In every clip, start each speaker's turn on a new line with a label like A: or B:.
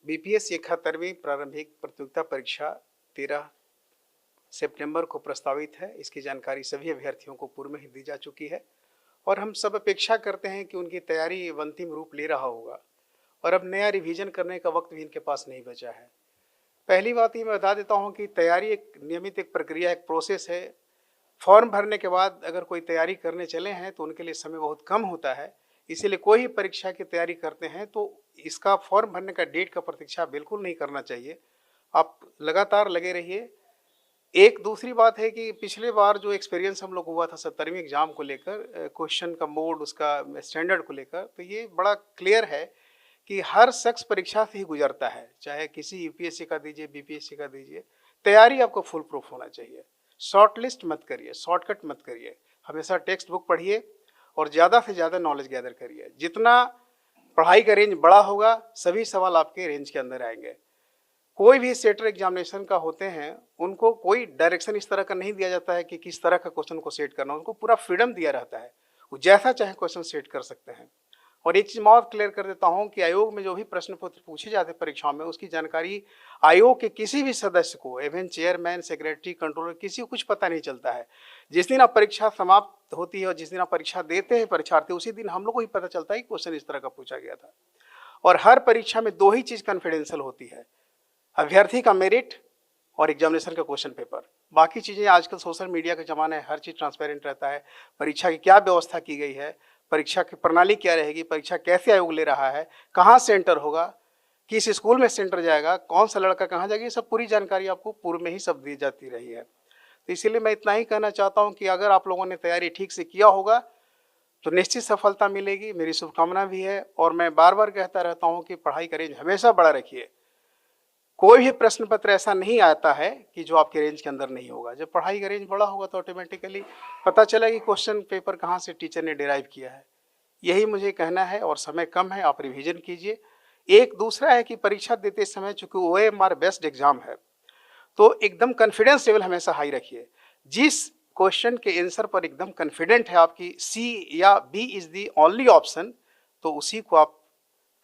A: BPSC 71वीं प्रारंभिक प्रतियोगिता परीक्षा 13 सितंबर को प्रस्तावित है। इसकी जानकारी सभी अभ्यर्थियों को पूर्व में ही दी जा चुकी है और हम सब अपेक्षा करते हैं कि उनकी तैयारी अंतिम रूप ले रहा होगा और अब नया रिवीजन करने का वक्त भी इनके पास नहीं बचा है। पहली बात ये मैं बता देता हूँ कि तैयारी एक नियमित एक प्रक्रिया, एक प्रोसेस है। फॉर्म भरने के बाद अगर कोई तैयारी करने चले हैं तो उनके लिए समय बहुत कम होता है, इसीलिए कोई भी परीक्षा की तैयारी करते हैं तो इसका फॉर्म भरने का डेट का प्रतीक्षा बिल्कुल नहीं करना चाहिए। आप लगातार लगे रहिए। एक दूसरी बात है कि पिछले बार जो एक्सपीरियंस हम लोग हुआ था 70वीं एग्जाम को लेकर, क्वेश्चन का मोड, उसका स्टैंडर्ड को लेकर, तो ये बड़ा क्लियर है कि हर शख्स परीक्षा से ही गुजरता है, चाहे किसी यूपीएससी का दीजिए, बीपीएससी का दीजिए। तैयारी आपको फुल प्रूफ होना चाहिए। शॉर्ट लिस्ट मत करिए, शॉर्टकट मत करिए। हमेशा टेक्स्ट बुक पढ़िए और ज़्यादा से ज़्यादा नॉलेज गैदर करिए। जितना पढ़ाई का रेंज बड़ा होगा, सभी सवाल आपके रेंज के अंदर आएंगे। कोई भी सेटर एग्जामिनेशन का होते हैं, उनको कोई डायरेक्शन इस तरह का नहीं दिया जाता है कि किस तरह का क्वेश्चन को सेट करना, उनको पूरा फ्रीडम दिया रहता है, वो जैसा चाहे क्वेश्चन सेट कर सकते हैं। और एक चीज़ मैं और क्लियर कर देता हूं कि आयोग में जो भी प्रश्न पत्र पूछे जाते हैं परीक्षाओं में, उसकी जानकारी आयोग के किसी भी सदस्य को, इवन चेयरमैन, सेक्रेटरी, कंट्रोलर, किसी को कुछ पता नहीं चलता है। जिस दिन आप परीक्षा समाप्त होती है और जिस दिन आप परीक्षा देते हैं परीक्षार्थी, उसी दिन हम लोग को ही पता चलता है कि क्वेश्चन इस तरह का पूछा गया था। और हर परीक्षा में दो ही चीज़ कॉन्फिडेंशियल होती है, अभ्यर्थी का मेरिट और एग्जामिनेशन का क्वेश्चन पेपर। बाकी चीज़ें आजकल सोशल मीडिया का ज़माना है, हर चीज़ ट्रांसपेरेंट रहता है। परीक्षा की क्या व्यवस्था की गई है, परीक्षा की प्रणाली क्या रहेगी, परीक्षा कैसे आयोग ले रहा है, कहाँ सेंटर होगा, किस स्कूल में सेंटर जाएगा, कौन सा लड़का कहाँ जाएगा, ये सब पूरी जानकारी आपको पूर्व में ही सब दी जाती रही है। तो इसीलिए मैं इतना ही कहना चाहता हूँ कि अगर आप लोगों ने तैयारी ठीक से किया होगा तो निश्चित सफलता मिलेगी, मेरी शुभकामना भी है। और मैं बार बार कहता रहता हूँ कि पढ़ाई का रेंज हमेशा बड़ा रखिए। कोई भी प्रश्न पत्र ऐसा नहीं आता है कि जो आपके रेंज के अंदर नहीं होगा। जब पढ़ाई का रेंज बड़ा होगा तो ऑटोमेटिकली पता चला कि क्वेश्चन पेपर कहाँ से टीचर ने डिराइव किया है। यही मुझे कहना है और समय कम है, आप रिवीजन कीजिए। एक दूसरा है कि परीक्षा देते समय, चूंकि OMR बेस्ड एग्जाम है, तो एकदम कॉन्फिडेंस लेवल हमेशा हाई रखिए। जिस क्वेश्चन के आंसर पर एकदम कॉन्फिडेंट है आपकी सी या B is the only option, तो उसी को आप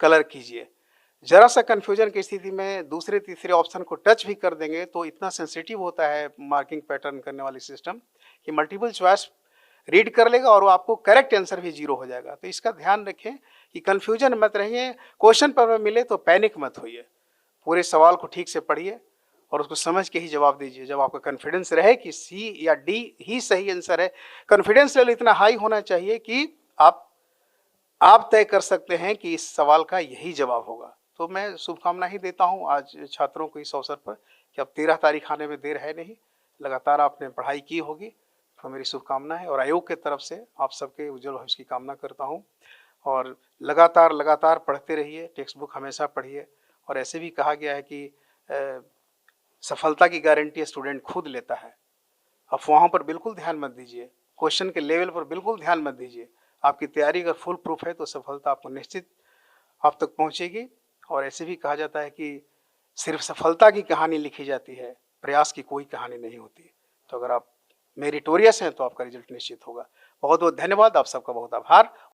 A: कलर कीजिए। जरा सा कंफ्यूजन की स्थिति में दूसरे तीसरे ऑप्शन को टच भी कर देंगे तो इतना सेंसिटिव होता है मार्किंग पैटर्न करने वाली सिस्टम कि मल्टीपल चॉइस रीड कर लेगा और वो आपको करेक्ट आंसर भी 0 हो जाएगा। तो इसका ध्यान रखें कि कंफ्यूजन मत रहिए। क्वेश्चन पर मिले तो पैनिक मत होइए, पूरे सवाल को ठीक से पढ़िए और उसको समझ के ही जवाब दीजिए। जब आपका कॉन्फिडेंस रहे कि सी या डी ही सही आंसर है, कॉन्फिडेंस लेवल इतना हाई होना चाहिए कि आप तय कर सकते हैं कि इस सवाल का यही जवाब होगा। तो मैं शुभकामना ही देता हूं आज छात्रों को इस अवसर पर कि अब 13 तारीख आने में देर है नहीं, लगातार आपने पढ़ाई की होगी, तो मेरी शुभकामना है। और आयोग की तरफ से आप सबके उज्जवल भविष्य की कामना करता हूं। और लगातार पढ़ते रहिए, टेक्स्ट बुक हमेशा पढ़िए। और ऐसे भी कहा गया है कि सफलता की गारंटी स्टूडेंट खुद लेता है। अफवाहों पर बिल्कुल ध्यान मत दीजिए, क्वेश्चन के लेवल पर बिल्कुल ध्यान मत दीजिए। आपकी तैयारी अगर फुल प्रूफ है तो सफलता आपको निश्चित आप तक पहुंचेगी। और ऐसे भी कहा जाता है कि सिर्फ सफलता की कहानी लिखी जाती है, प्रयास की कोई कहानी नहीं होती। तो अगर आप मेरिटोरियस हैं तो आपका रिजल्ट निश्चित होगा। बहुत बहुत धन्यवाद, आप सबका बहुत आभार।